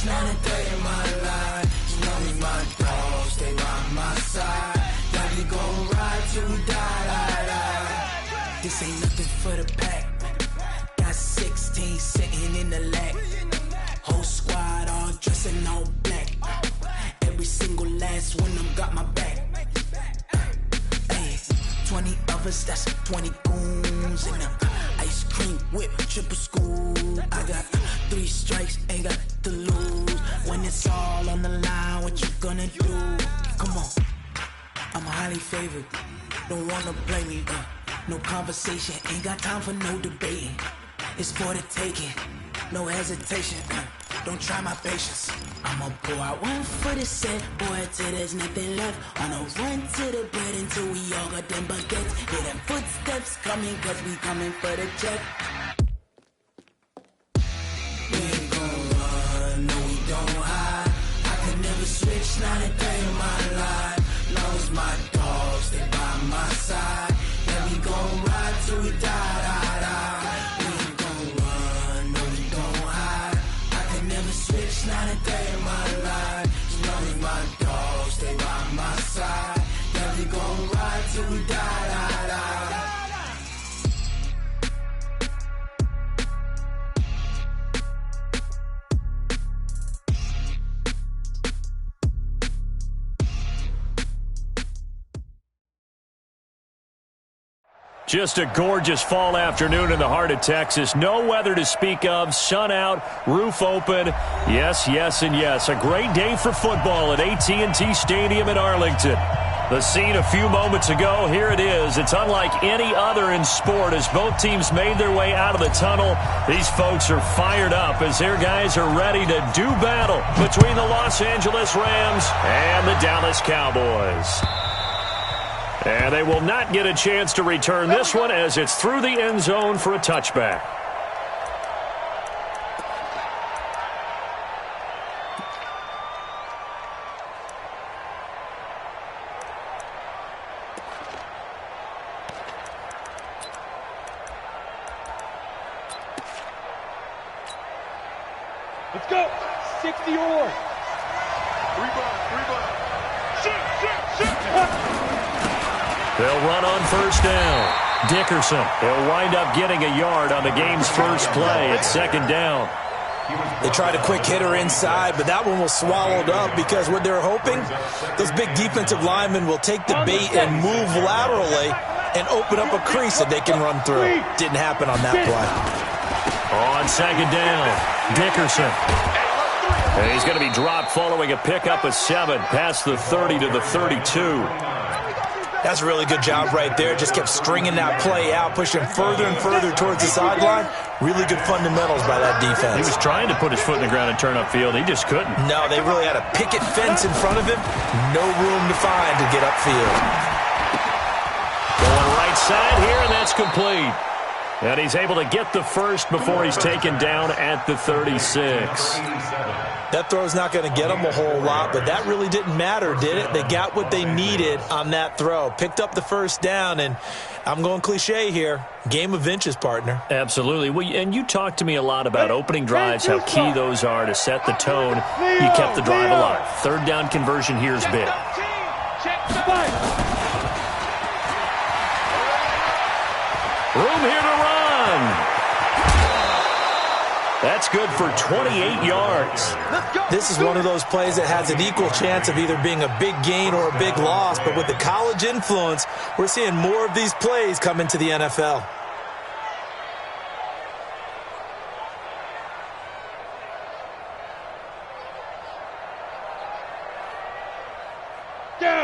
switch, not a day in my life. You know me, my dogs, stay by my side. Yeah, we gon' ride till we die. This ain't nothing for the pack. Got 16 sitting in the lap. Whole squad all dressing all black. Every single last one of them got my back. 20 of us, that's 20 goons in them. Ice cream whip, triple school. I got 3 strikes, ain't got to lose. When it's all on the line, what you gonna do? Come on, I'm highly favored. Don't wanna blame me, no conversation. Ain't got time for no debating. It's for the taking, no hesitation. Don't try my patience. I'ma pull out one for the set, boy, till there's nothing left. On a run to the bread until we all got them baguettes. Hear them footsteps coming, cause we coming for the check. We ain't gon' run, no we don't hide. I could never switch, not a day in my life. Long as my dogs, stay by my side. Yeah, we gon' ride till we die. We ain't gon' run, no we don't hide. I could never switch, not a day in my life. As long as my dogs stay by my side. Yeah, we gon' ride till we die. Just a gorgeous fall afternoon in the heart of Texas. No weather to speak of. Sun out, roof open. Yes, yes, and yes. A great day for football at AT&T Stadium in Arlington. The scene a few moments ago, here it is. It's unlike any other in sport as both teams made their way out of the tunnel. These folks are fired up as their guys are ready to do battle between the Los Angeles Rams and the Dallas Cowboys. And they will not get a chance to return this one as it's through the end zone for a touchback. Let's go. 60 or. Rebound. Shoot. They'll run on first down. Dickerson, he'll wind up getting a yard on the game's first play. It's second down. They tried a quick hitter inside, but that one was swallowed up because what they're hoping, those big defensive linemen will take the bait and move laterally and open up a crease that they can run through. Didn't happen on that play. On second down, Dickerson. And he's going to be dropped following a pickup of 7 past the 30 to the 32. That's a really good job right there. Just kept stringing that play out, pushing further and further towards the sideline. Really good fundamentals by that defense. He was trying to put his foot in the ground and turn upfield. He just couldn't. No, they really had a picket fence in front of him. No room to find to get upfield. Going right side here, and that's complete. And he's able to get the first before he's taken down at the 36. That throw's not going to get them a whole lot, but that really didn't matter, did it? They got what they needed on that throw. Picked up the first down, and I'm going cliche here. Game of inches, partner. Absolutely. Well, and you talked to me a lot about opening drives, how key those are to set the tone. You kept the drive alive. Third down conversion here is big. Room here to run. That's good for 28 yards. This is one of those plays that has an equal chance of either being a big gain or a big loss. But with the college influence, we're seeing more of these plays come into the NFL.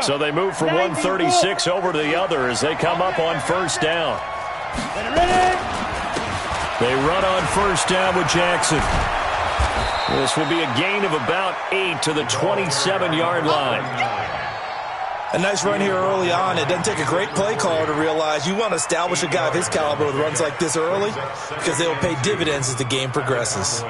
So they move from 136 over to the other as they come up on first down. They run on first down with Jackson. This will be a gain of about 8 to the 27-yard line. A nice run here early on. It doesn't take a great play caller to realize you want to establish a guy of his caliber with runs like this early because they will pay dividends as the game progresses.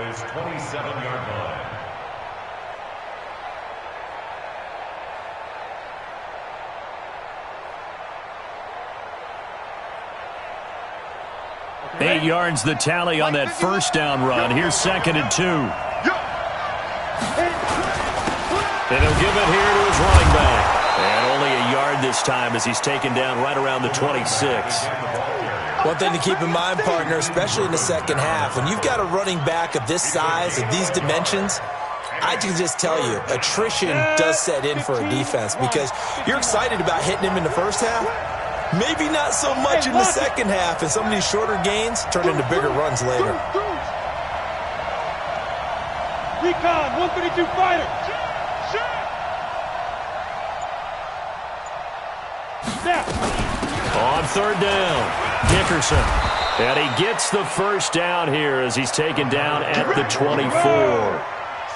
Eight yards the tally on that first down run. Here's second and 2. And he'll give it here to his running back. And only a yard this time as he's taken down right around the 26. One thing to keep in mind, partner, especially in the second half, when you've got a running back of this size, of these dimensions, I can just tell you, attrition does set in for a defense because you're excited about hitting him in the first half. Maybe not so much in the second half, and some of these shorter gains turn into bigger runs later. Recon, 132 fighter. Snap. On third down, Dickerson. And he gets the first down here as he's taken down at the 24.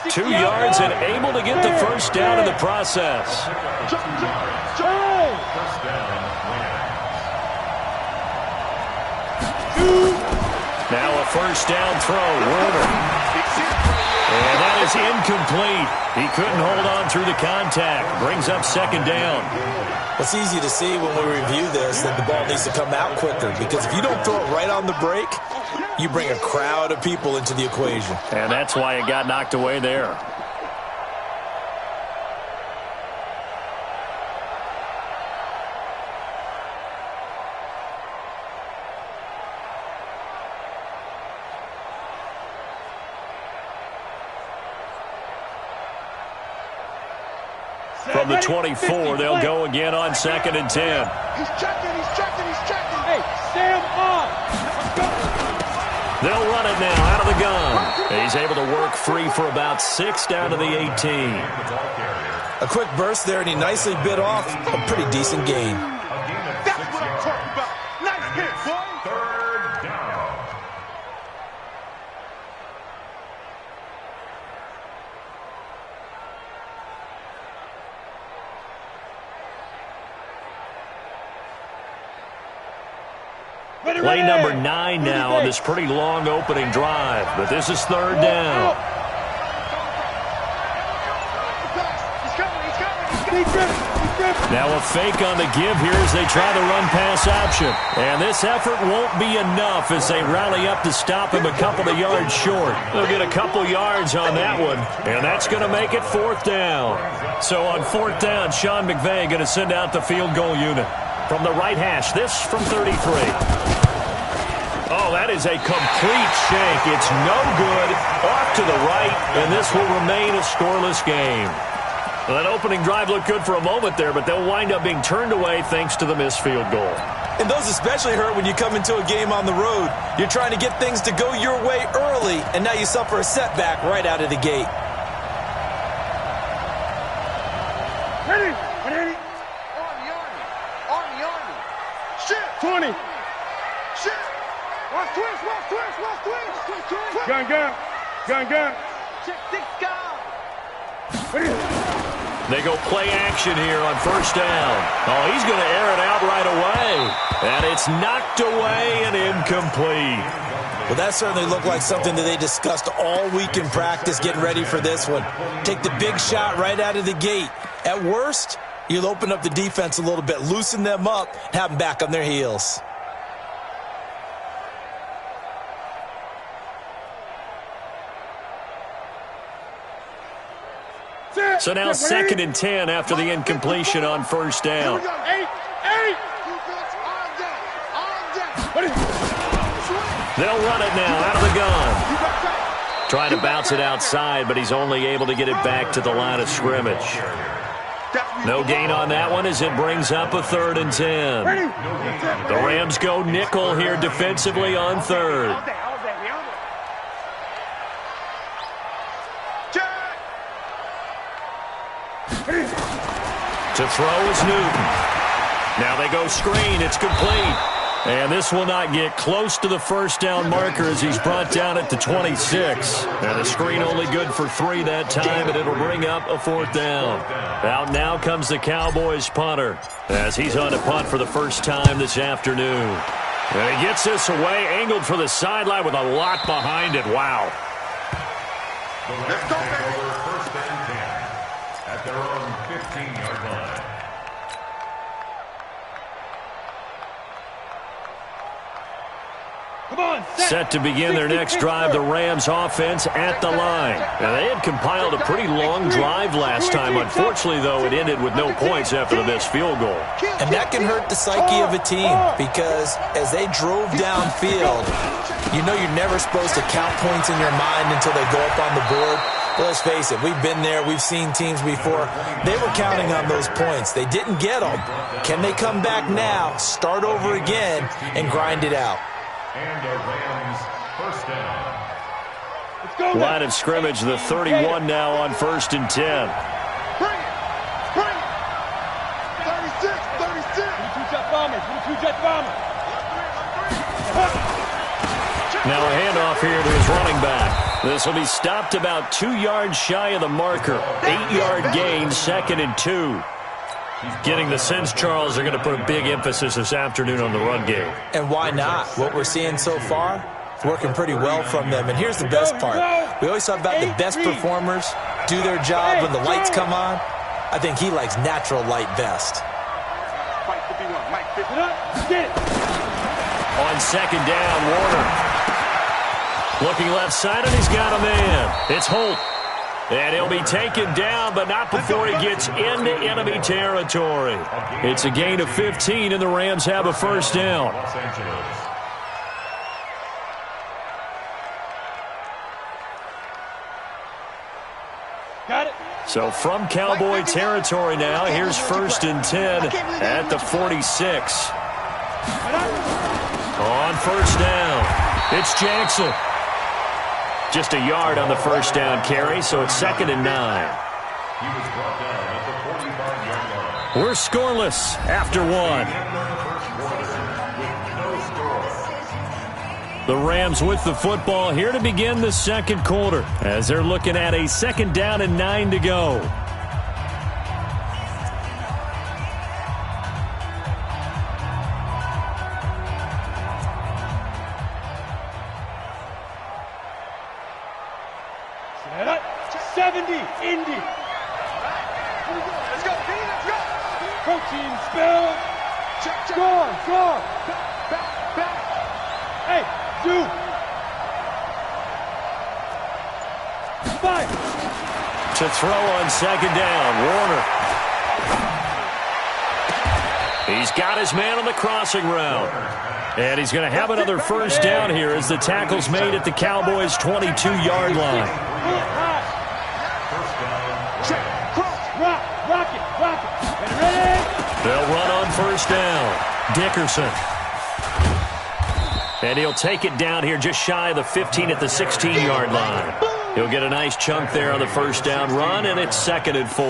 2 yards and able to get the first down in the process. Now a first down throw, Warner. And that is incomplete. He couldn't hold on through the contact. Brings up second down. It's easy to see when we review this that the ball needs to come out quicker because if you don't throw it right on the break, you bring a crowd of people into the equation. And that's why it got knocked away there. From the 24, they'll go again on 2nd and 10. He's checking. Hey, stand on. They'll run it now out of the gun. He's able to work free for about 6 down to the 18. A quick burst there, and he nicely bit off a pretty decent gain. That's what I'm talking about. Nice hit, boy. Third down. Play number 9 now on this pretty long opening drive, but this is third down. Now a fake on the give here as they try the run-pass option. And this effort won't be enough as they rally up to stop him a couple of yards short. They'll get a couple yards on that one, and that's going to make it fourth down. So on fourth down, Sean McVay going to send out the field goal unit. From the right hash, this from 33. Oh, that is a complete shank. It's no good. Off to the right, and this will remain a scoreless game. Well, that opening drive looked good for a moment there, but they'll wind up being turned away thanks to the missed field goal. And those especially hurt when you come into a game on the road. You're trying to get things to go your way early, and now you suffer a setback right out of the gate. Ready. Army. Shit. 20. Shit. Watch twist. Gun. Check 6 guys. They go play action here on first down. Oh, he's going to air it out right away. And it's knocked away and incomplete. Well, that certainly looked like something that they discussed all week in practice getting ready for this one. Take the big shot right out of the gate. At worst, you'll open up the defense a little bit, loosen them up, have them back on their heels. So now 2nd and 10 after the incompletion on first down. They'll run it now out of the gun. Trying to bounce it outside, but he's only able to get it back to the line of scrimmage. No gain on that one as it brings up a 3rd and 10. The Rams go nickel here defensively on 3rd. To throw is Newton. Now they go screen. It's complete. And this will not get close to the first down marker as he's brought down at the 26. And the screen only good for 3 that time, and it'll bring up a 4th down. Out now comes the Cowboys punter as he's on a punt for the first time this afternoon. And he gets this away, angled for the sideline with a lot behind it. Wow. Let's go, baby. First and 10 at their own 15-yard line. Set to begin their next drive, the Rams offense at the line. Now, they had compiled a pretty long drive last time. Unfortunately, though, it ended with no points after the missed field goal. And that can hurt the psyche of a team because as they drove downfield, you know you're never supposed to count points in your mind until they go up on the board. But let's face it, we've been there. We've seen teams before. They were counting on those points. They didn't get them. Can they come back now, start over again, and grind it out? And a Rams first down. Let's go. Line of scrimmage, the 31 now on 1st and 10. Bring it. Bring it. 36, 36. 22-jet bombers. 22-jet bombers. Now a handoff here to his running back. This will be stopped about 2 yards shy of the marker. 8-yard gain, 2nd and 2. Getting the sense, Charles, they're going to put a big emphasis this afternoon on the run game. And why not? What we're seeing so far is working pretty well from them. And here's the best part. We always talk about the best performers do their job when the lights come on. I think he likes natural light best. Fight 51. Mike 50. Get it. On 2nd down, Warner. Looking left side, and he's got a man. It's Holt. And he'll be taken down, but not before he gets into enemy territory. It's a gain of 15, and the Rams have a first down. Los Angeles. Got it. So from Cowboy territory now, here's 1st and 10 at the 46. On 1st down, it's Jackson. Just a yard on the first down carry, so it's 2nd and 9. He was brought down at the 45-yard line. We're scoreless after 1. The Rams with the football here to begin the 2nd quarter as they're looking at a 2nd down and 9 to go. Indy. Let's go, P. Let's go. Protein spill. Check. Score. Back. Hey, dude. 5. To throw on 2nd down, Warner. He's got his man on the crossing route. And he's going to have another first down here as the tackle's made at the Cowboys' 22-yard line. Rock it. Ready? They'll run on 1st down. Dickerson. And he'll take it down here just shy of the 15 at the 16-yard line. He'll get a nice chunk there on the first down run, and it's 2nd and 4.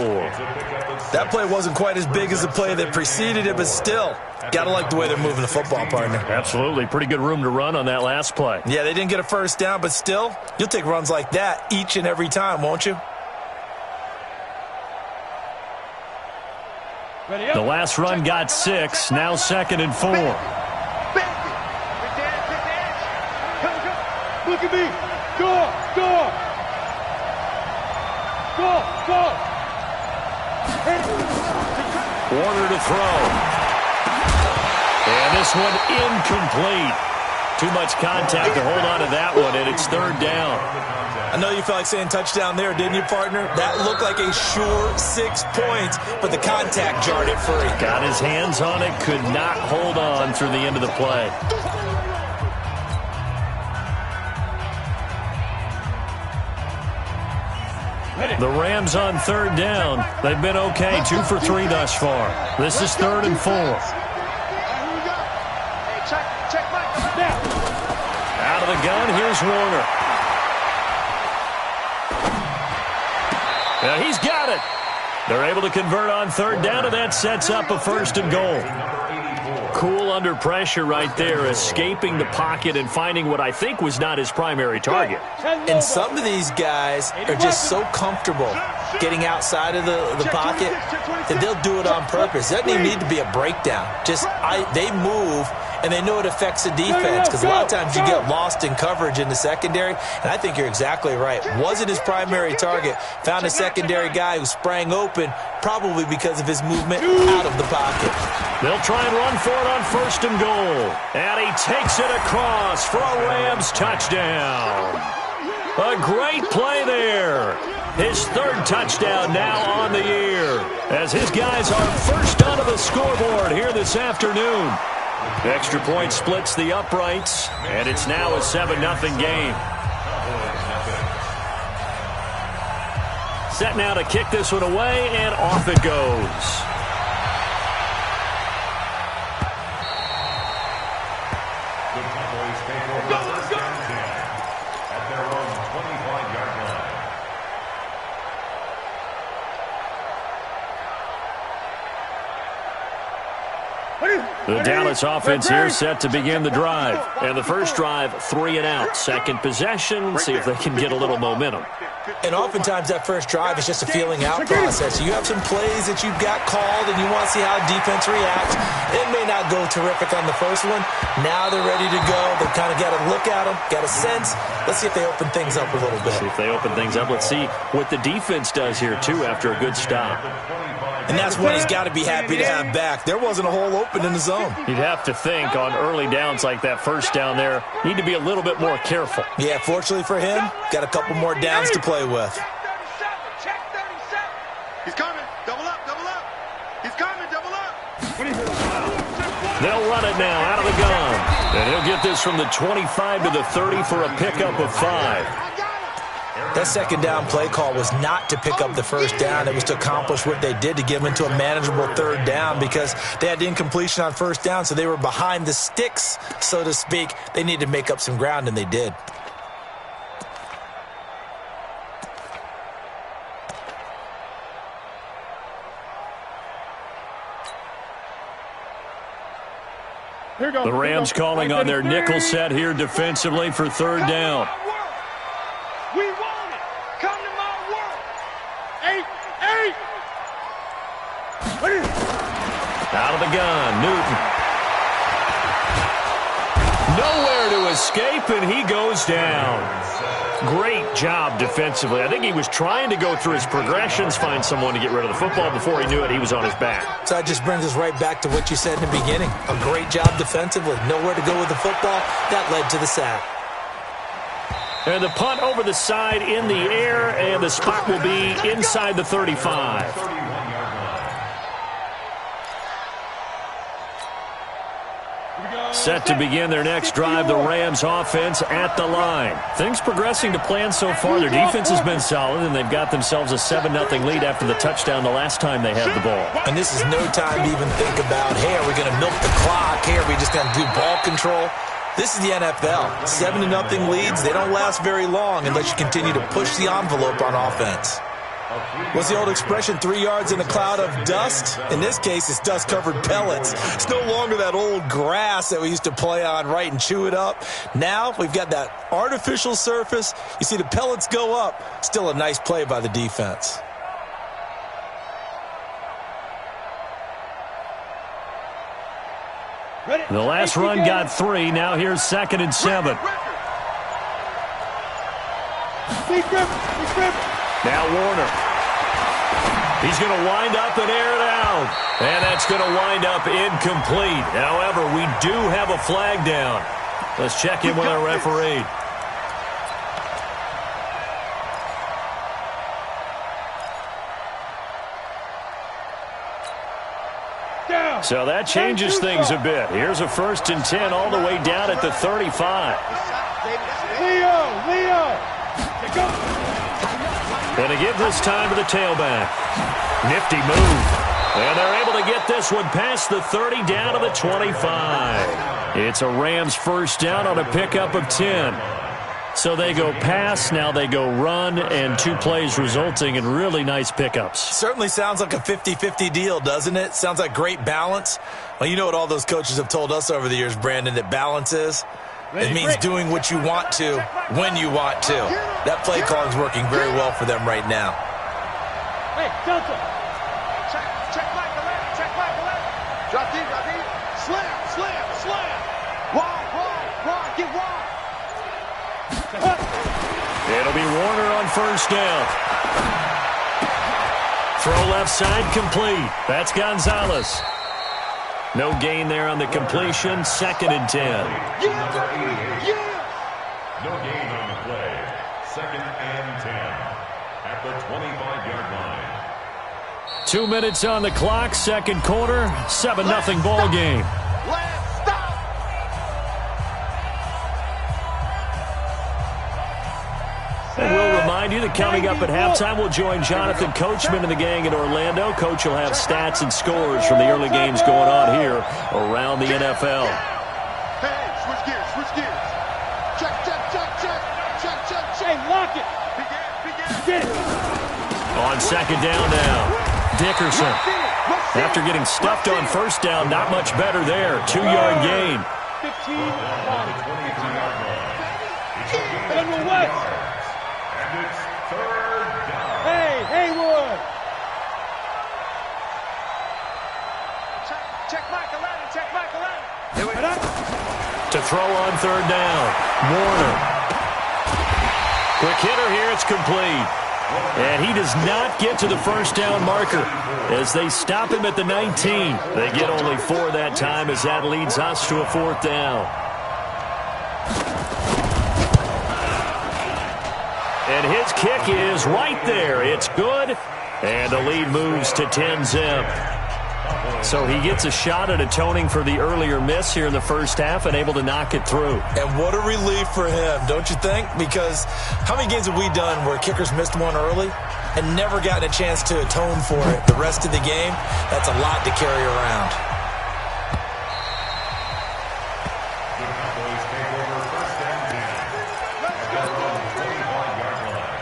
That play wasn't quite as big as the play that preceded it, but still, got to like the way they're moving the football, partner. Absolutely. Pretty good room to run on that last play. Yeah, they didn't get a first down, but still, you'll take runs like that each and every time, won't you? The last run got 6, now 2nd and 4. Look at me. Score. Warner to throw. And this one incomplete. Too much contact to hold on to that one, and it's 3rd down. I know you felt like saying touchdown there, didn't you, partner? That looked like a sure 6 points, but the contact jarred it free. Got his hands on it, could not hold on through the end of the play. The Rams on 3rd down. They've been okay, 2 for 3 thus far. This is 3rd and 4. Out of the gun, here's Warner. Now he's got it. They're able to convert on 3rd down, and that sets up a 1st and goal. Cool under pressure right there, escaping the pocket and finding what I think was not his primary target. And some of these guys are just so comfortable getting outside of the pocket that they'll do it on purpose. It doesn't even need to be a breakdown. They move and they know it affects the defense because a lot of times you get lost in coverage in the secondary, and I think you're exactly right. Wasn't his primary target. Found a secondary guy who sprang open, probably because of his movement out of the pocket. They'll try and run for it on 1st and goal. And he takes it across for a Rams touchdown. A great play there. His 3rd touchdown now on the year, as his guys are first onto the scoreboard here this afternoon. Extra point splits the uprights, and it's now a 7-0 game. Set now to kick this one away, and off it goes. The Cowboys take over first and 10 at their own 25-yard line. The Dallas offense here set to begin the drive. And the first drive, 3 and out. Second possession, see if they can get a little momentum. And oftentimes that first drive is just a feeling out process. You have some plays that you've got called and you want to see how defense reacts. It may not go terrific on the first one. Now they're ready to go. They've kind of got to look at them, got a sense. Let's see if they open things up a little bit. See if they open things up. Let's see what the defense does here, too, after a good stop. And that's what he's got to be happy to have back. There wasn't a hole open in the zone. You'd have to think on early downs like that first down there, need to be a little bit more careful. Yeah, fortunately for him, got a couple more downs to play with. He's coming. Double up, double up. He's coming, double up. They'll run it now out of the gun. And he'll get this from the 25 to the 30 for a pickup of 5. That second down play call was not to pick up the first down. It was to accomplish what they did to get them into a manageable 3rd down because they had incompletion on 1st down, so they were behind the sticks, so to speak. They needed to make up some ground, and they did. The Rams calling on their nickel set here defensively for 3rd down. We want it. Come to my world. 8. Out of the gun, Newton. Nowhere to escape, and he goes down. Great job defensively. I think he was trying to go through his progressions, find someone to get rid of the football. Before he knew it, he was on his back. So that just brings us right back to what you said in the beginning. A great job defensively. Nowhere to go with the football. That led to the sack. And the punt over the side in the air, and the spot will be inside the 35. Set to begin their next drive, the Rams offense at the line. Things progressing to plan so far. Their defense has been solid, and they've got themselves a 7-0 lead after the touchdown the last time they had the ball. And this is no time to even think about, hey, are we going to milk the clock? Hey, are we just going to do ball control? This is the NFL. 7-0 leads, they don't last very long unless you continue to push the envelope on offense. What's the old expression, 3 yards in a cloud of dust? In this case, it's dust-covered pellets. It's no longer that old grass that we used to play on, right, and chew it up. Now we've got that artificial surface. You see the pellets go up. Still a nice play by the defense. The last run got 3. Now here's 2nd and 7. Now Warner. He's going to wind up and air it out. And that's going to wind up incomplete. However, we do have a flag down. Let's check in with our referee. So that changes things a bit. Here's a 1st and 10 all the way down at the 35. Leo! Going to give this time to the tailback. Nifty move. And they're able to get this one past the 30 down to the 25. It's a Rams 1st down on a pickup of 10. So they go pass, now they go run, and 2 plays resulting in really nice pickups. Certainly sounds like a 50-50 deal, doesn't it? Sounds like great balance. Well, you know what all those coaches have told us over the years, Brandon, that balance is? It means doing what you want to when you want to. That play calling is working very well for them right now. Hey, Delta. Check back the left. Drop deep. Slam. It'll be Warner on first down. Throw left side complete. That's Gonzalez. No gain there on the completion. 2nd and 10. No gain on the play. 2nd and 10 at the 25-yard line. 2 minutes on the clock. Second quarter. 7-0 ball game. And we'll remind you that coming up at halftime, we'll join Jonathan Coachman and the gang in Orlando. Coach will have stats and scores from the early games going on here around the NFL. Hey, switch gears. Check. Hey, lock it. Begin. On second down now, Dickerson. After getting stuffed on first down, not much better there. 2-yard gain. 15. Number what? And it's 3rd down. Hey, Haywood. Check Michael Allen. To throw on 3rd down, Warner. Quick hitter here, it's complete. And he does not get to the first down marker as they stop him at the 19. They get only 4 that time as that leads us to a 4th down. And his kick is right there. It's good. And the lead moves to 10-zip. So he gets a shot at atoning for the earlier miss here in the first half and able to knock it through. And what a relief for him, don't you think? Because how many games have we done where kickers missed one early and never gotten a chance to atone for it the rest of the game? That's a lot to carry around. The Cowboys take over 1st and 10 at their own 25-yard line.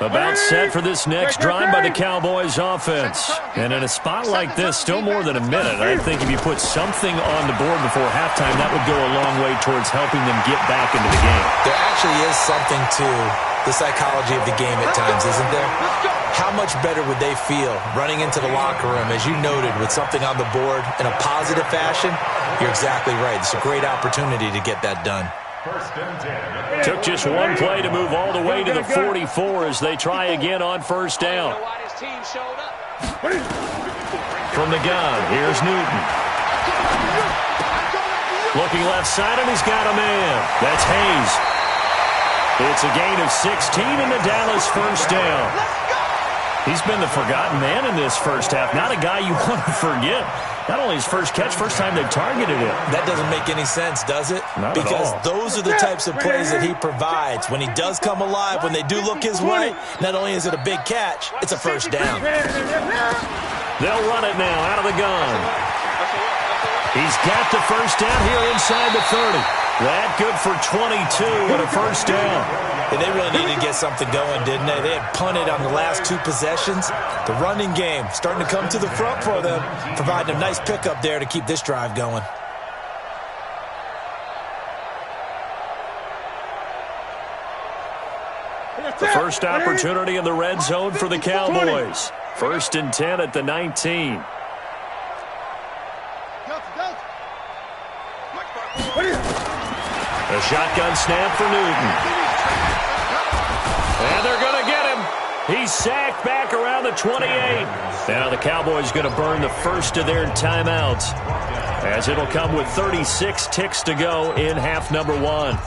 About set for this next drive by the Cowboys offense. And in a spot like this, still more than a minute, I think if you put something on the board before halftime, that would go a long way towards helping them get back into the game. There actually is something to the psychology of the game at times, isn't there? How much better would they feel running into the locker room, as you noted, with something on the board in a positive fashion? You're exactly right. It's a great opportunity to get that done. 1st and 10. Took just one play to move all the way to the 44 as they try again on first down. From the gun, here's Newton. Looking left side, and he's got a man. That's Hayes. It's a gain of 16 in the Dallas first down. He's been the forgotten man in this first half. Not a guy you want to forget. Not only his first catch, first time they've targeted him. That doesn't make any sense, does it? Not because at all. Those are the types of plays that he provides. When he does come alive, when they do look his way, not only is it a big catch, it's a first down. They'll run it now out of the gun. He's got the first down here inside the 30. That good for 22 and a first down. And they really needed to get something going, didn't they? They had punted on the last 2 possessions. The running game starting to come to the front for them, providing a nice pickup there to keep this drive going. The first opportunity in the red zone for the Cowboys. 1st and 10 at the 19. A shotgun snap for Newton. And they're going to get him. He's sacked back around the 28. Now the Cowboys going to burn the first of their timeouts, as it'll come with 36 ticks to go in half number 1.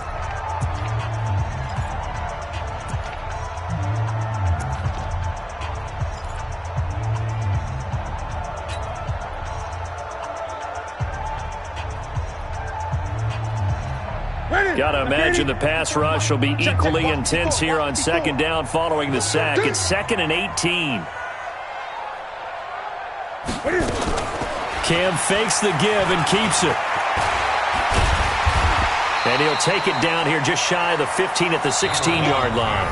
Got to imagine the pass rush will be equally intense here on second down following the sack. It's 2nd and 18. Cam fakes the give and keeps it. And he'll take it down here just shy of the 15 at the 16-yard line.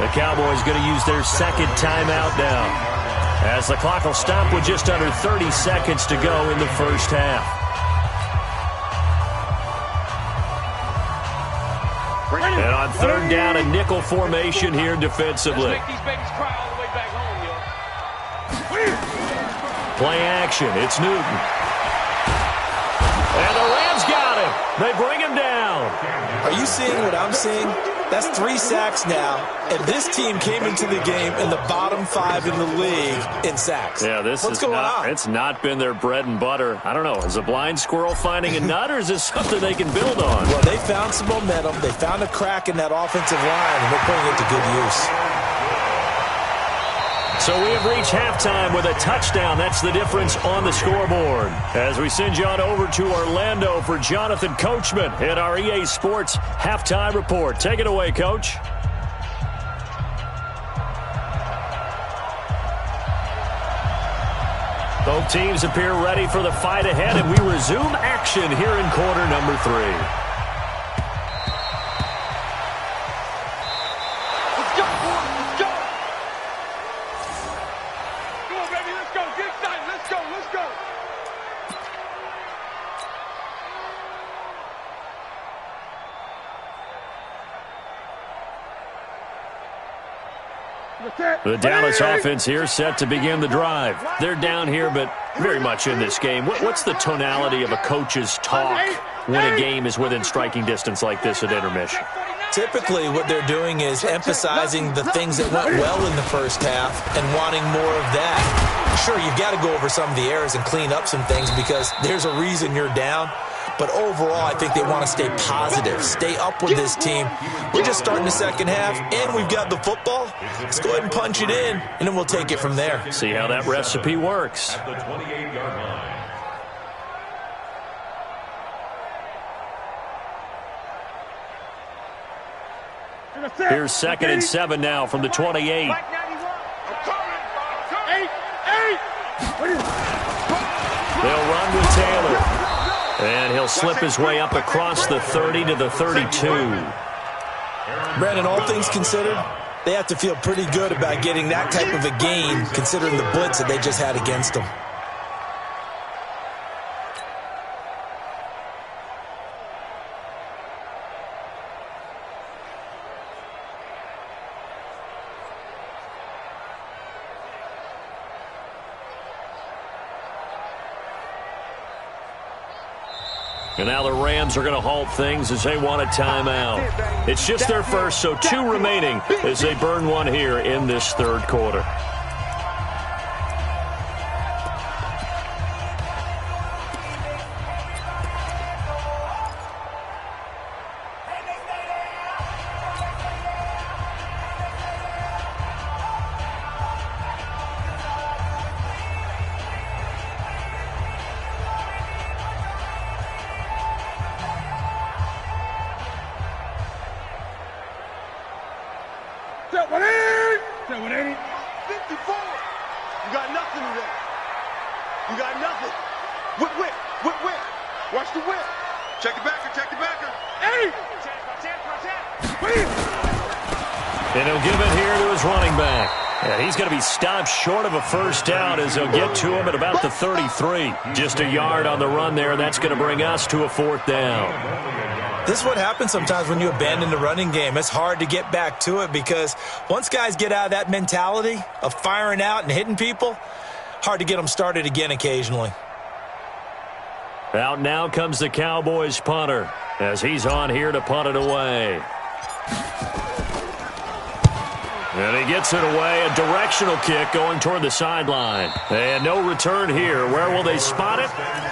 The Cowboys going to use their second timeout now, as the clock will stop with just under 30 seconds to go in the first half. And on third down, a nickel formation here defensively. Let's make these babies cry all the way back home, yo. Play action. It's Newton. And the Rams got him. They bring him down. Are you seeing what I'm seeing? That's 3 sacks now, and this team came into the game in the bottom 5 in the league in sacks. Yeah, What's going on? It's not been their bread and butter. I don't know. Is a blind squirrel finding a nut, or is this something they can build on? Well, they found some momentum. They found a crack in that offensive line, and they're putting it to good use. So we have reached halftime with a touchdown. That's the difference on the scoreboard. As we send you on over to Orlando for Jonathan Coachman in our EA Sports Halftime Report. Take it away, Coach. Both teams appear ready for the fight ahead, and we resume action here in quarter number 3. The Dallas offense here set to begin the drive. They're down here, but very much in this game. What's the tonality of a coach's talk when a game is within striking distance like this at intermission? Typically, what they're doing is emphasizing the things that went well in the first half and wanting more of that. Sure, you've got to go over some of the errors and clean up some things because there's a reason you're down. But overall, I think they want to stay positive, stay up with this team. We're just starting the second half, and we've got the football. Let's go ahead and punch it in, and then we'll take it from there. See how that recipe works. At the 28-yard line. Here's 2nd and 7 now from the 28. They'll run with Taylor. And he'll slip his way up across the 30 to the 32. Brandon, all things considered, they have to feel pretty good about getting that type of a gain considering the blitz that they just had against them. And now the Rams are going to halt things as they want a timeout. It's just their first, so 2 remaining as they burn one here in this third quarter. And he'll give it here to his running back. And he's going to be stopped short of a first down as they'll get to him at about the 33. Just a yard on the run there. That's going to bring us to a 4th down. This is what happens sometimes when you abandon the running game. It's hard to get back to it because once guys get out of that mentality of firing out and hitting people, hard to get them started again occasionally. Out now comes the Cowboys punter as he's on here to punt it away. And he gets it away, a directional kick going toward the sideline. And no return here. Where will they spot it?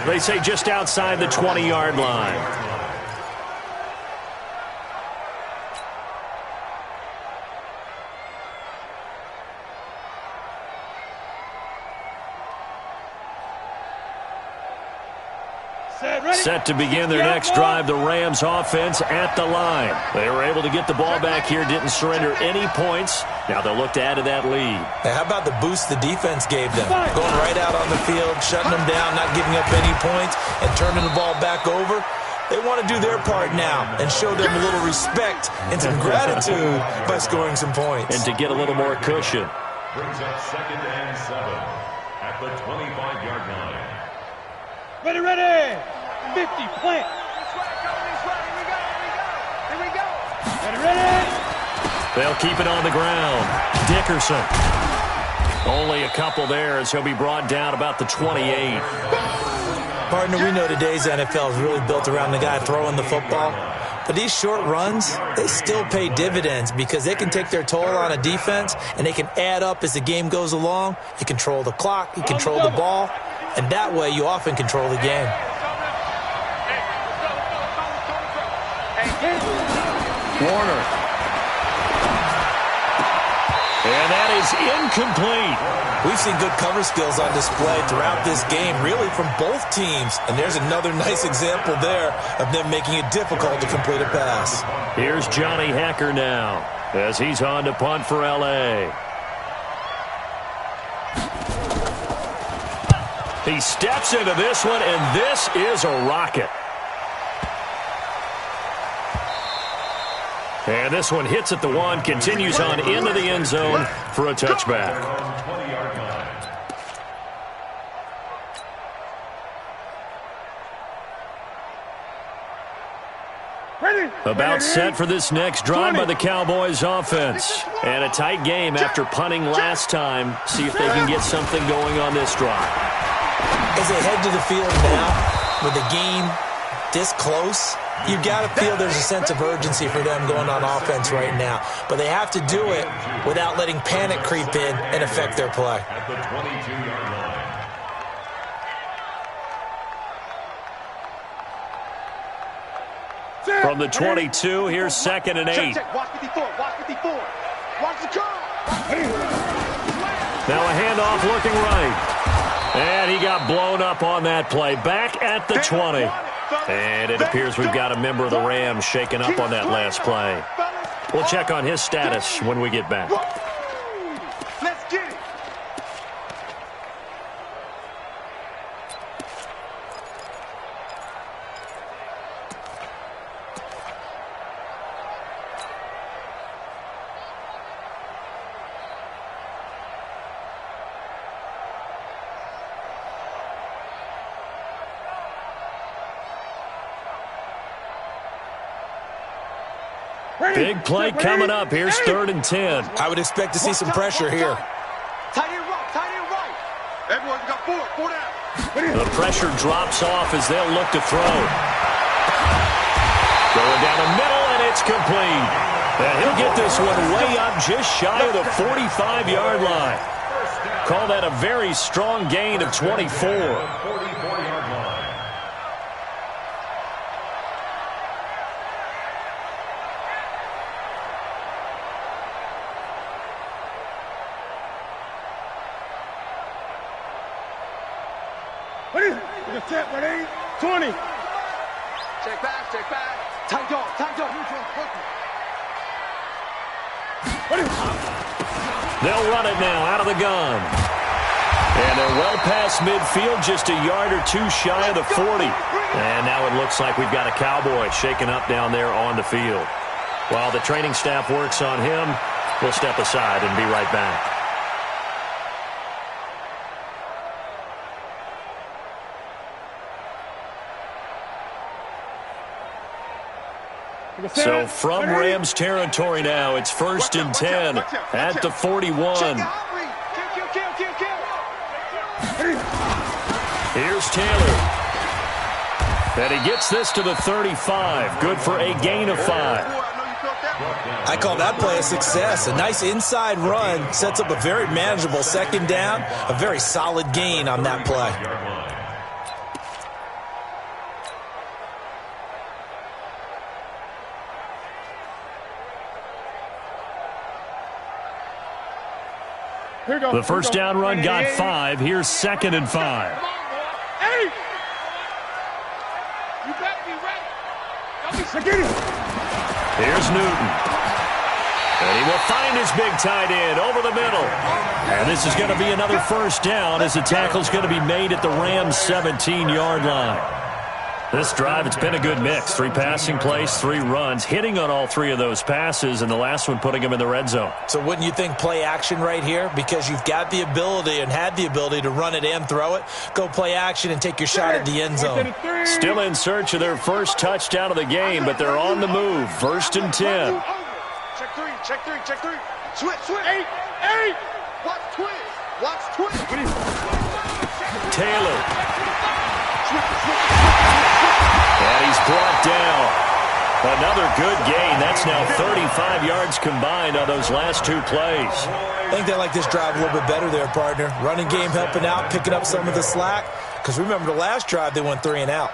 They say just outside the 20-yard line. Set to begin their next drive, the Rams offense at the line. They were able to get the ball back here, didn't surrender any points. Now they'll look to add to that lead. Hey, how about the boost the defense gave them? Going right out on the field, shutting them down, not giving up any points, and turning the ball back over. They want to do their part now and show them a little respect and some gratitude by scoring some points. And to get a little more cushion. Brings up 2nd and 7 at the 25-yard line. Ready! 50, plant. Here we go. They'll keep it on the ground. Dickerson. Only a couple there as he'll be brought down about the 28. Partner, we know today's NFL is really built around the guy throwing the football. But these short runs, they still pay dividends because they can take their toll on a defense and they can add up as the game goes along. You control the clock, you control the ball, and that way you often control the game. Warner. And that is incomplete. We've seen good cover skills on display throughout this game, really from both teams. And there's another nice example there of them making it difficult to complete a pass. Here's Johnny Hecker now as he's on to punt for L.A. He steps into this one, and this is a rocket. And this one hits at the 1, continues on into the end zone for a touchback. About set for this next drive by the Cowboys offense. And a tight game after punting last time. See if they can get something going on this drive. As they head to the field now, with the game this close, you got to feel there's a sense of urgency for them going on offense right now. But they have to do it without letting panic creep in and affect their play. At the 22-yard line. From the 22, here's 2nd and 8. Watch 54. Watch 54. Watch the curl. Now a handoff looking right. And he got blown up on that play. Back at the 20. And it appears we've got a member of the Rams shaken up on that last play. We'll check on his status when we get back. Let's get it. Big play coming up. Here's 3rd and 10. I would expect to see some pressure here. Tight end right. Everyone's got 4 down. The pressure drops off as they'll look to throw. Going down the middle, and it's complete. And he'll get this one way up just shy of the 45-yard line. Call that a very strong gain of 24. 44-yard line. Set, ready? 20. Check back. Tight dog. They'll run it now out of the gun. And they're well past midfield, just a yard or two shy of the 40. And now it looks like we've got a Cowboy shaken up down there on the field. While the training staff works on him, we'll step aside and be right back. So from Rams territory now, it's 1st and 10 at the 41. Here's Taylor. And he gets this to the 35. Good for a gain of 5. I call that play a success. A nice inside run sets up a very manageable 2nd down. A very solid gain on that play. The first down run got 5. Here's 2nd and 5. You better be ready. Here's Newton. And he will find his big tight end over the middle. And this is going to be another 1st down as the tackle's going to be made at the Rams' 17-yard line. This drive, it's been a good mix. 3 passing plays, 3 runs, hitting on all 3 of those passes, and the last one putting him in the red zone. So wouldn't you think play action right here? Because you've got the ability and had the ability to run it and throw it. Go play action and take your shot at the end zone. Still in search of their first touchdown of the game, but they're on the move. 1st and 10. Check 3, check 3, check 3. Switch, switch. 8. Watch twist. Watch twist. Taylor. And he's brought down. Another good gain. That's now 35 yards combined on those last 2 plays. I think they like this drive a little bit better there, partner. Running game helping out, picking up some of the slack. Because remember the last drive, they went 3 and out.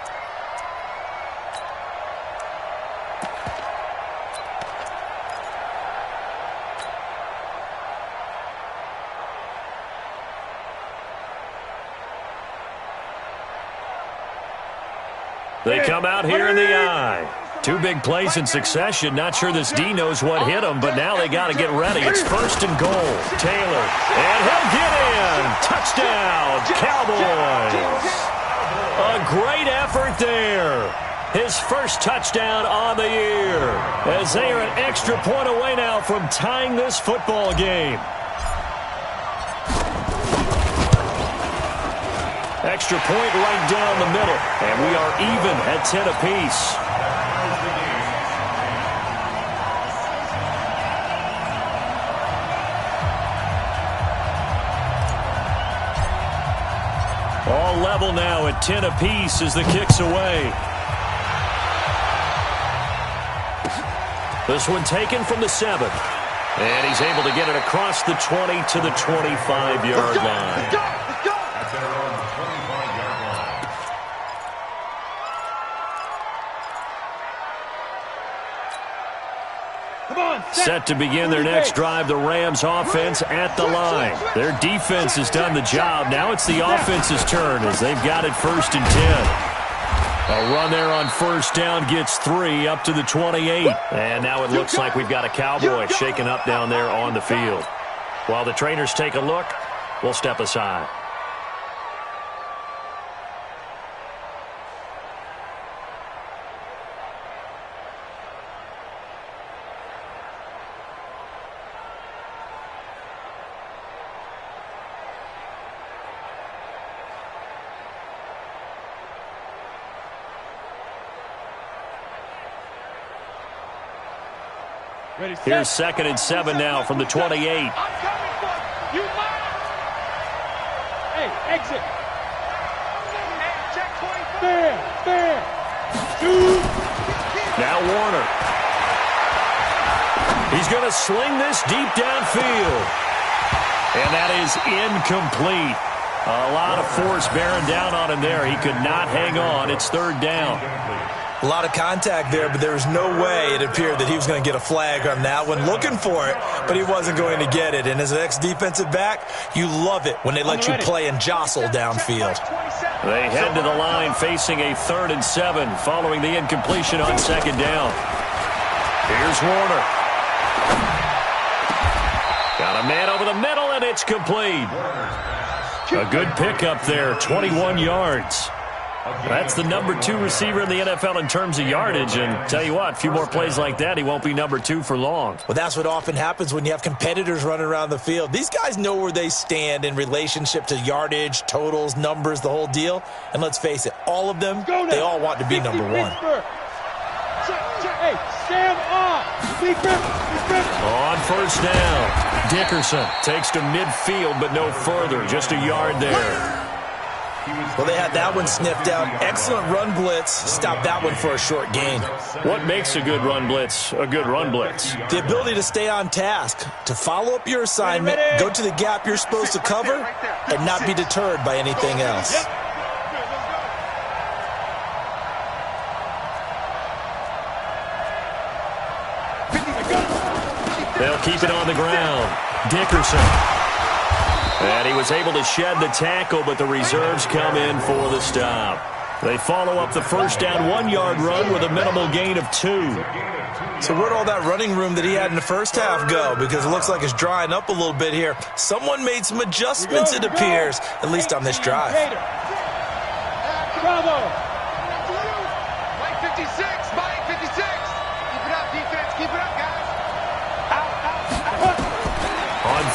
They come out here in the eye. 2 big plays in succession. Not sure this D knows what hit him, but now they got to get ready. It's 1st and goal. Taylor, and he'll get in. Touchdown, Cowboys. A great effort there. His first touchdown on the year, as they are an extra point away now from tying this football game. Extra point right down the middle, and we are even at 10 apiece. All level now at 10 apiece as the kick's away. This one taken from the 7. And he's able to get it across the 20 to the 25-yard line. Set to begin their next drive, the Rams offense at the line. Their defense has done the job. Now it's the offense's turn as they've got it 1st and 10. A run there on 1st down gets 3 up to the 28. And now it looks like we've got a Cowboy shaking up down there on the field. While the trainers take a look, we'll step aside. Here's 2nd and 7 now from the 28. Hey, exit. Fair. Now Warner. He's going to sling this deep downfield. And that is incomplete. A lot of force bearing down on him there. He could not hang on. It's 3rd down. A lot of contact there, but there was no way it appeared that he was going to get a flag on that one. Looking for it, but he wasn't going to get it. And as an ex-defensive back, you love it when they let you play and jostle downfield. They head to the line facing a 3rd and 7 following the incompletion on 2nd down. Here's Warner. Got a man over the middle, and it's complete. A good pickup there, 21 yards. That's the number 2 receiver in the NFL in terms of yardage, and tell you what, a few more plays like that, he won't be number 2 for long. Well, that's what often happens when you have competitors running around the field. These guys know where they stand in relationship to yardage, totals, numbers, the whole deal. And let's face it, all of them, they all want to be number 1. Hey, stand up. On 1st down, Dickerson takes to midfield, but no further, just a yard there. Well, they had that one sniffed out. Excellent run blitz. Stopped that one for a short gain. What makes a good run blitz a good run blitz? The ability to stay on task, to follow up your assignment, go to the gap you're supposed to cover, and not be deterred by anything else. They'll keep it on the ground. Dickerson. And he was able to shed the tackle, but the reserves come in for the stop. They follow up the 1st down 1-yard run with a minimal gain of 2. So where'd all that running room that he had in the first half go? Because it looks like it's drying up a little bit here. Someone made some adjustments, it appears, at least on this drive. Bravo.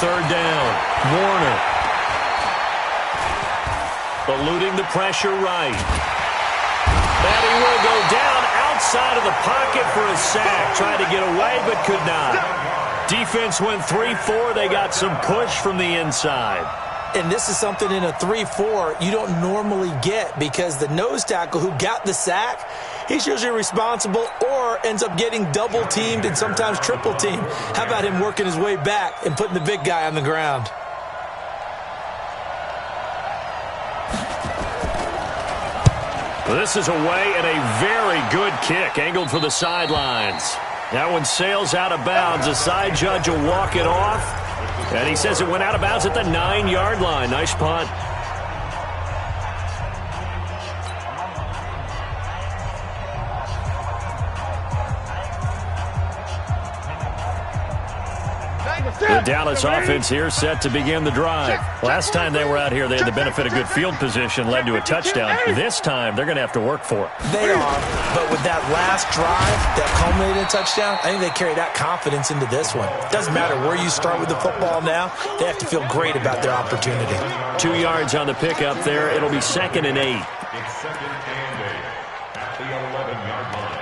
third down. Warner. Eluding the pressure right. And he will go down outside of the pocket for a sack. Tried to get away, but could not. Defense went 3-4. They got some push from the inside. And this is something in a 3-4 you don't normally get, because the nose tackle who got the sack, he's usually responsible or ends up getting double-teamed and sometimes triple-teamed. How about him working his way back and putting the big guy on the ground? This is away and a very good kick, angled for the sidelines. That one sails out of bounds. The side judge will walk it off. And he says it went out of bounds at the 9-yard line. Nice punt. The Dallas offense here set to begin the drive. Last time they were out here, they had the benefit of good field position, led to a touchdown. This time, they're going to have to work for it. They are, but with that last drive that culminated in a touchdown, I think they carry that confidence into this one. It doesn't matter where you start with the football now. They have to feel great about their opportunity. 2 yards on the pickup there. It'll be 2nd and 8. It's 2nd and 8 at the 11-yard line.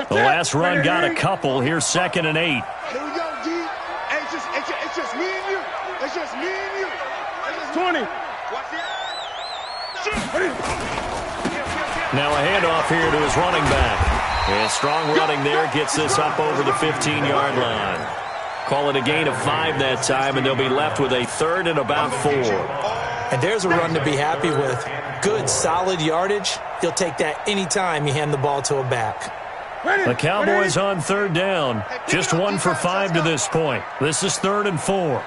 The last run got a couple. Here's 2nd and 8. Here we go, D. It's just me and you. It's just me and you. It's just 20. Watch the eye. Now a handoff here to his running back. And strong running there gets this up over the 15-yard line. Call it a gain of 5 that time, and they'll be left with a 3rd and about 4. And there's a run to be happy with. Good, solid yardage. You'll take that any time you hand the ball to a back. The Cowboys on 3rd down. Just 1 for 5 to this point. This is 3rd and 4.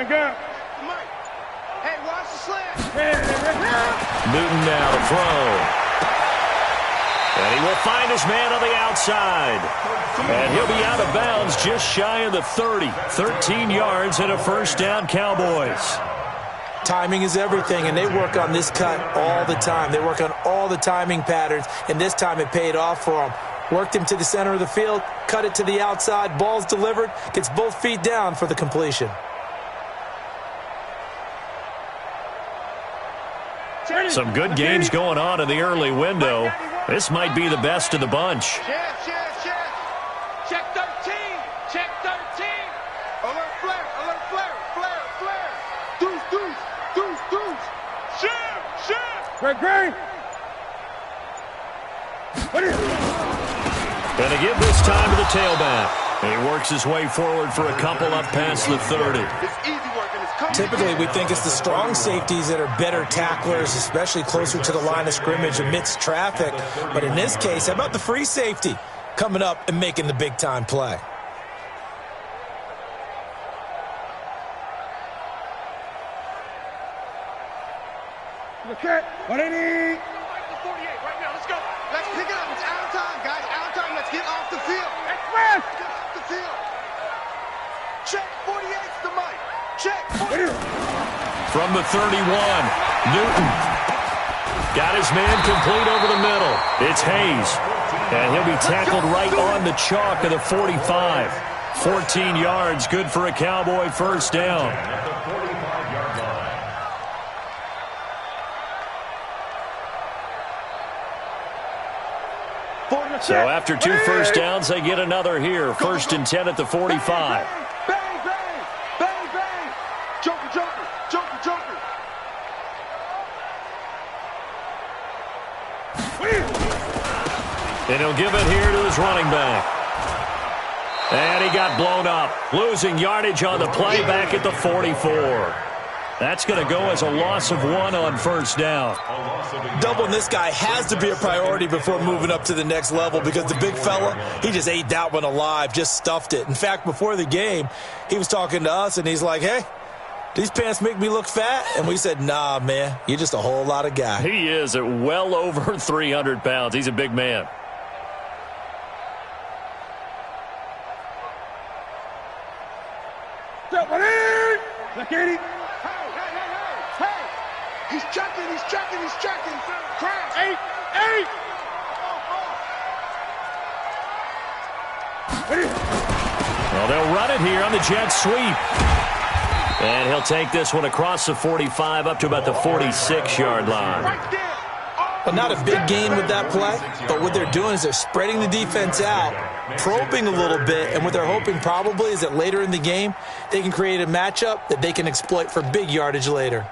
Gun. Hey, watch the slant. Newton now to throw. And he will find his man on the outside. And he'll be out of bounds just shy of the 30. 13 yards and a first down, Cowboys. Timing is everything, and they work on this cut all the time. They work on all the timing patterns, and this time it paid off for them. Worked him to the center of the field, cut it to the outside, ball's delivered, gets both feet down for the completion. Some good games going on in the early window. This might be the best of the bunch. Check 13. Check 13. Alert flare. Deuce. Shit. Great. Gonna give this time to the tailback. He works his way forward for a couple up past the 30. It's easy work and it's coming. Typically, we think it's the strong safeties that are better tacklers, especially closer to the line of scrimmage amidst traffic. But in this case, how about the free safety coming up and making the big-time play? Okay, what do you need? 48 right now, let's go. Let's pick it up. It's out of time, guys. Out of time. Let's get off the field. Express. Get off the field. Check 48's the mic. Check 48. From the 31, Newton. Got his man complete over the middle. It's Hayes. And he'll be tackled right on the chalk of the 45. 14 yards, good for a Cowboy first down. So after 2 first downs, they get another here. 1st and 10 at the 45. Bang. Joker. And he'll give it here to his running back. And he got blown up. Losing yardage on the play back at the 44. That's going to go as a loss of 1 on first down. Doubling this guy has to be a priority before moving up to the next level, because the big fella, he just ate that one alive, just stuffed it. In fact, before the game, he was talking to us, and he's like, hey, these pants make me look fat? And we said, nah, man, you're just a whole lot of guy. He is at well over 300 pounds. He's a big man. Look at him. Hey. He's checking. Crash. 8. Well, they'll run it here on the jet sweep. And he'll take this one across the 45 up to about the 46-yard line. But not a big gain with that play. But what they're doing is they're spreading the defense out, probing a little bit, and what they're hoping probably is that later in the game, they can create a matchup that they can exploit for big yardage later.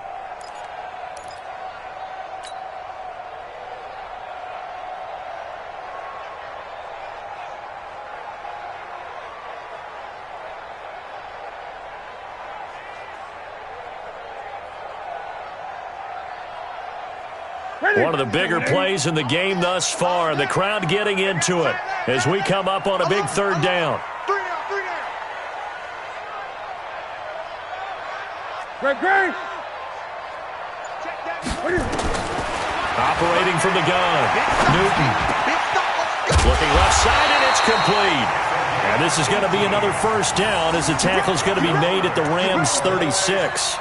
One of the bigger plays in the game thus far. The crowd getting into it as we come up on a big third down. 3 down. Operating from the gun. Newton. Looking left side, and it's complete. And this is going to be another first down as the tackle's going to be made at the Rams' 36.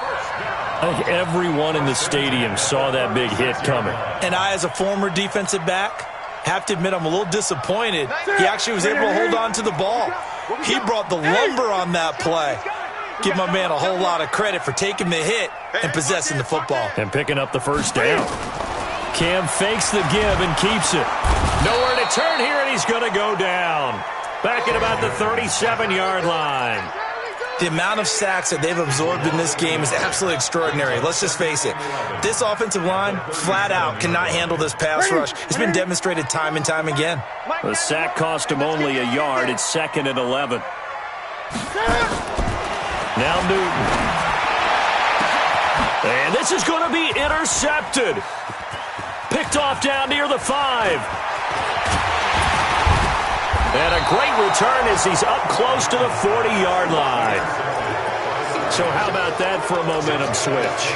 I think everyone in the stadium saw that big hit coming. And I, as a former defensive back, have to admit I'm a little disappointed. He actually was able to hold on to the ball. He brought the lumber on that play. Give my man a whole lot of credit for taking the hit and possessing the football. And picking up the first down. Cam fakes the give and keeps it. Nowhere to turn here, and he's going to go down. Back at about the 37-yard line. The amount of sacks that they've absorbed in this game is absolutely extraordinary. Let's just face it. This offensive line, flat out, cannot handle this pass rush. It's been demonstrated time and time again. The sack cost him only a yard. It's 2nd and 11. Now Newton. And this is going to be intercepted. Picked off down near the 5. And a great return as he's up close to the 40-yard line. So how about that for a momentum switch?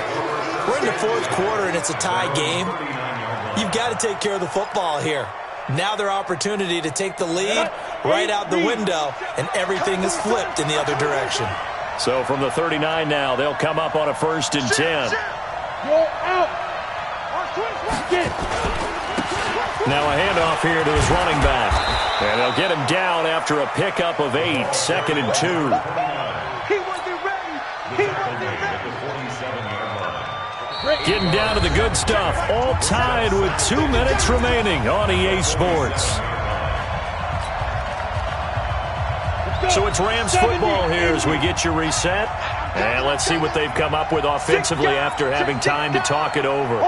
We're in the 4th quarter, and it's a tie game. You've got to take care of the football here. Now their opportunity to take the lead right out the window, and everything is flipped in the other direction. So from the 39 now, they'll come up on a 1st and 10. Now a handoff here to his running back. And they'll get him down after a pickup of 8, 2nd and 2. He wasn't ready. Getting down to the good stuff. All tied with 2 minutes remaining on EA Sports. So it's Rams football here as we get you reset. And let's see what they've come up with offensively after having time to talk it over.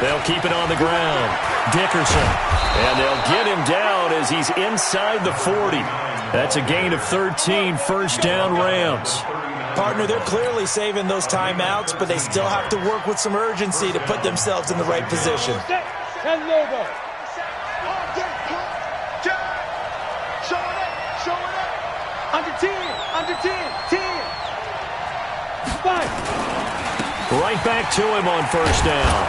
They'll keep it on the ground. Dickerson. And they'll get him down as he's inside the 40. That's a gain of 13, first down Rams. Partner, they're clearly saving those timeouts, but they still have to work with some urgency to put themselves in the right position. Under 10. 5. Right back to him on first down.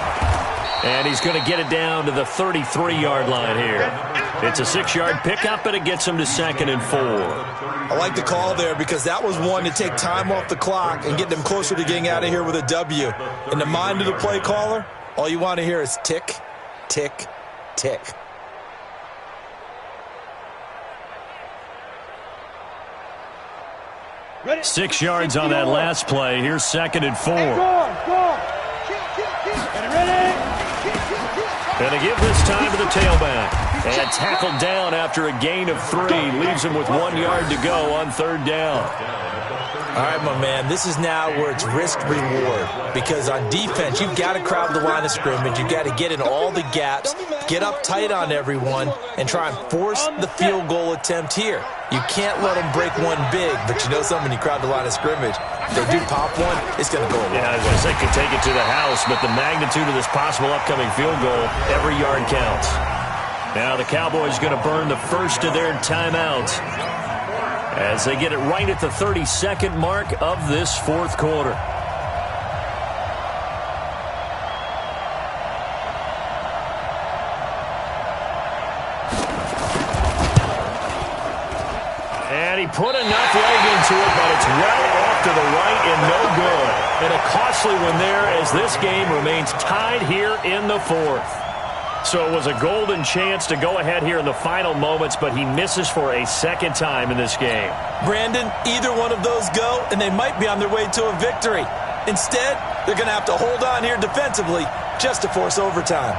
And he's going to get it down to the 33-yard line here. It's a 6-yard pickup, and it gets him to 2nd and 4. I like the call there because that was one to take time off the clock and get them closer to getting out of here with a W. In the mind of the play caller, all you want to hear is tick, tick, tick. Ready? 6 yards on that last play. Here's 2nd and 4. Ready? And to give this time to the tailback. And tackled down after a gain of 3. Leaves him with 1 yard to go on 3rd down. All right, my man, this is now where it's risk-reward. Because on defense, you've got to crowd the line of scrimmage. You've got to get in all the gaps, get up tight on everyone, and try and force the field goal attempt here. You can't let them break one big, but you know something, when you crowd the line of scrimmage, if they do pop one, it's going to go away. Yeah, I was going to say, could take it to the house, but the magnitude of this possible upcoming field goal, every yard counts. Now the Cowboys going to burn the first of their timeouts. as they get it right at the 32nd mark of this fourth quarter. And he put enough leg into it, but it's well off to the right and no good. And a costly one there as this game remains tied here in the fourth. So it was a golden chance to go ahead here in the final moments, but he misses for a second time in this game. Brandon, either one of those go, and they might be on their way to a victory. Instead, they're going to have to hold on here defensively just to force overtime.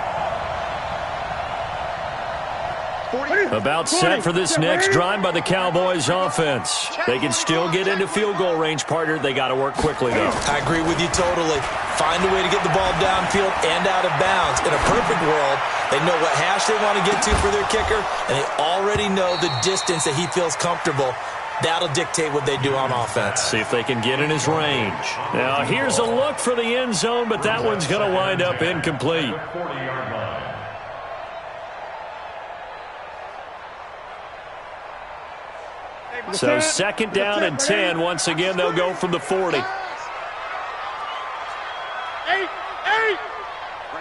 About set for this next drive by the Cowboys offense. They can still get into field goal range, partner. They got to work quickly, though. I agree with you totally. Find a way to get the ball downfield and out of bounds. In a perfect world, they know what hash they want to get to for their kicker, and they already know the distance that he feels comfortable. That'll dictate what they do on offense. See if they can get in his range. Now, here's a look for the end zone, but that one's going to wind up incomplete. 40-yard line. So second down and 10. Once again, they'll go from the 40. 8. Bring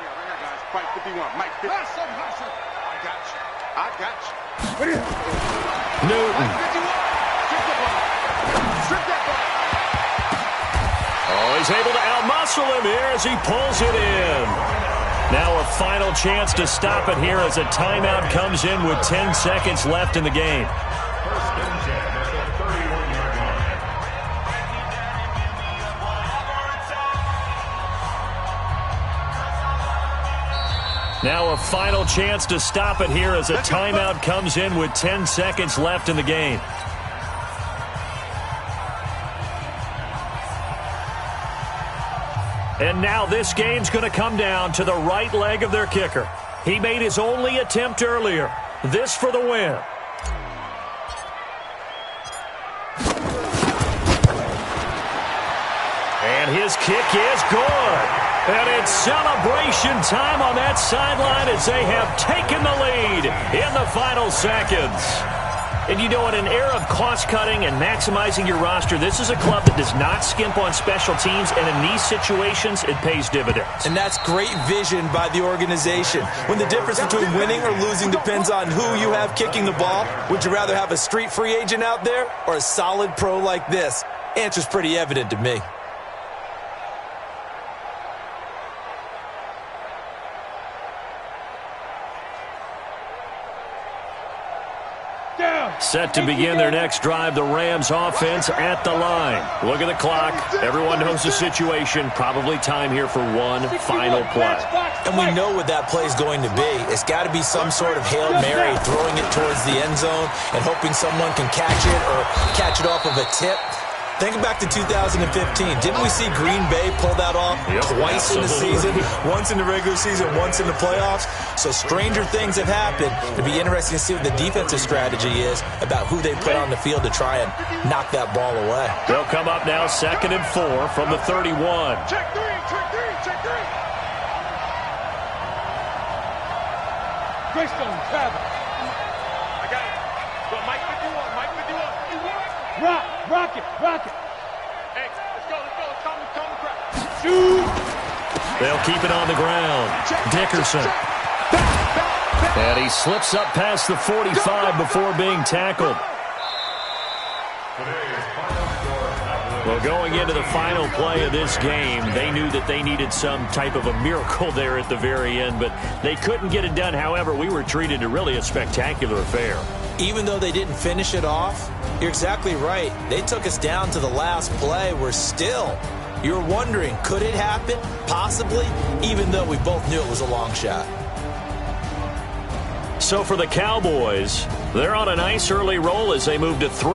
it, guys. Fight 51. Mike 50. I got you. Newton. Strip that ball. Oh, he's able to outmuscle him here as he pulls it in. Now a final chance to stop it here as a timeout comes in with 10 seconds left in the game. First and 10 at the 31-yard line. Now a final chance to stop it here as a timeout comes in with 10 seconds left in the game. And now this game's going to come down to the right leg of their kicker. He made his only attempt earlier. This for the win. And his kick is good. And it's celebration time on that sideline as they have taken the lead in the final seconds. And you know, in an era of cost-cutting and maximizing your roster, this is a club that does not skimp on special teams, and in these situations, it pays dividends. And that's great vision by the organization. When the difference between winning or losing depends on who you have kicking the ball, would you rather have a street free agent out there or a solid pro like this? Answer's pretty evident to me. Set to begin their next drive, the Rams offense at the line. Look at the clock. Everyone knows the situation. Probably time here for one final play. And we know what that play is going to be. It's got to be some sort of Hail Mary, throwing it towards the end zone and hoping someone can catch it or catch it off of a tip. Think back to 2015. Didn't we see Green Bay pull that off twice in the season? Once in the regular season, once in the playoffs. So stranger things have happened. It'll be interesting to see what the defensive strategy is about who they put on the field to try and knock that ball away. They'll come up now 2nd and 4 from the 31. Check three. Greystone, Travis. I got it. Go, Mike 51. Rock it. Hey, let's go. Calm the crowd. Shoot. They'll keep it on the ground. Dickerson. And he slips up past the 45 before being tackled. Well, going into the final play of this game, they knew that they needed some type of a miracle there at the very end, but they couldn't get it done. However, we were treated to really a spectacular affair. Even though they didn't finish it off, you're exactly right. They took us down to the last play. We're still, you're wondering, could it happen? Possibly, even though we both knew it was a long shot. So for the Cowboys, they're on a nice early roll as they move to 3